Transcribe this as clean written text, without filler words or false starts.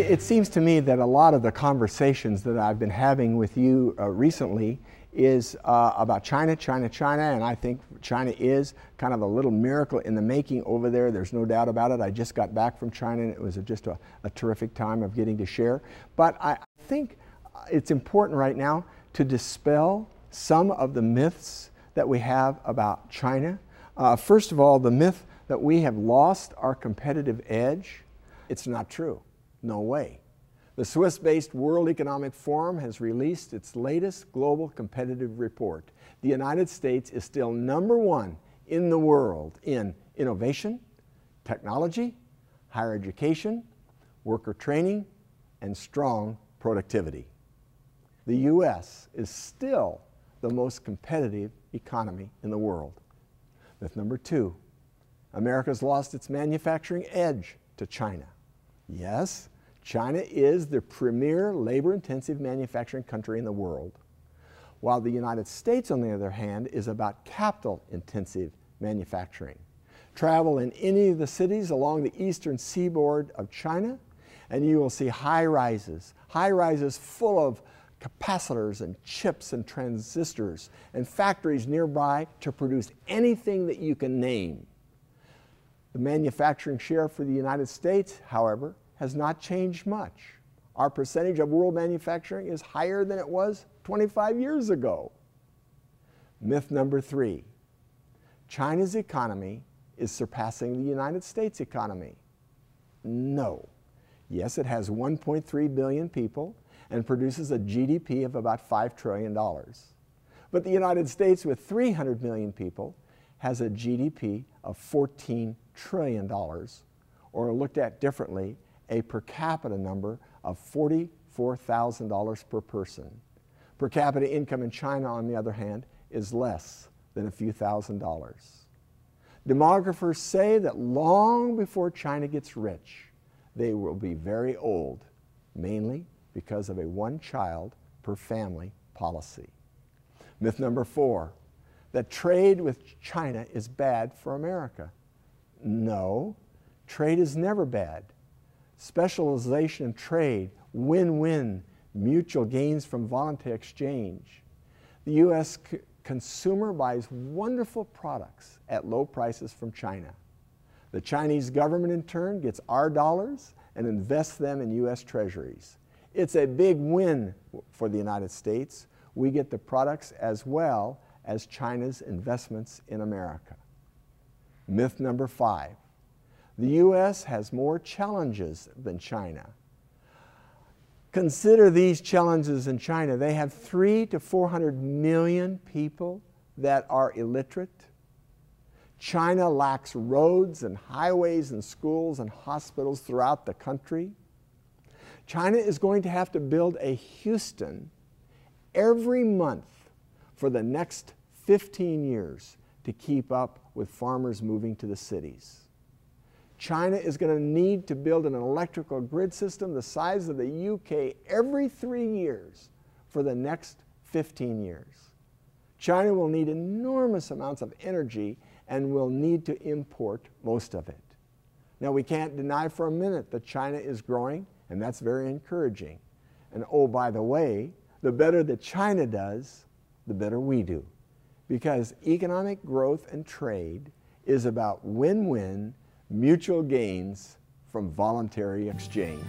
It seems to me that a lot of the conversations that I've been having with you recently is about China, China, China, and I think China is kind of a little miracle in the making over there. There's no doubt about it. I just got back from China, and it was just a terrific time of getting to share. But I think it's important right now to dispel some of the myths that we have about China. First of all, the myth that we have lost our competitive edge. It's not true. No way. The Swiss-based World Economic Forum has released its latest global competitive report. The United States is still #1 in the world in innovation, technology, higher education, worker training, and strong productivity. The U.S. is still the most competitive economy in the world. Myth number 2, America's lost its manufacturing edge to China. Yes, China is the premier labor-intensive manufacturing country in the world, while the United States, on the other hand, is about capital-intensive manufacturing. Travel in any of the cities along the eastern seaboard of China, and you will see high-rises full of capacitors and chips and transistors, and factories nearby to produce anything that you can name. The manufacturing share for the United States, however, has not changed much. Our percentage of world manufacturing is higher than it was 25 years ago. Myth number 3, China's economy is surpassing the United States economy. No. Yes, it has 1.3 billion people and produces a GDP of about $5 trillion. But the United States, with 300 million people, has a GDP of $14 trillion, or looked at differently, a per capita number of $44,000 per person. Per capita income in China, on the other hand, is less than a few $1,000s. Demographers say that long before China gets rich, they will be very old, mainly because of a one-child per family policy. Myth number 4, that trade with China is bad for America. No, trade is never bad. Specialization in trade, win-win, mutual gains from voluntary exchange. The U.S. consumer buys wonderful products at low prices from China. The Chinese government, in turn, gets our dollars and invests them in U.S. treasuries. It's a big win for the United States. We get the products as well as China's investments in America. Myth number 5, the U.S. has more challenges than China. Consider these challenges in China. They have 300 to 400 million people that are illiterate. China lacks roads and highways and schools and hospitals throughout the country. China is going to have to build a Houston every month for the next 15 years to keep up with farmers moving to the cities. China is going to need to build an electrical grid system the size of the UK every 3 years for the next 15 years. China will need enormous amounts of energy and will need to import most of it. Now, we can't deny for a minute that China is growing, and that's very encouraging. And oh, by the way, the better that China does, the better we do. Because economic growth and trade is about win-win mutual gains from voluntary exchange.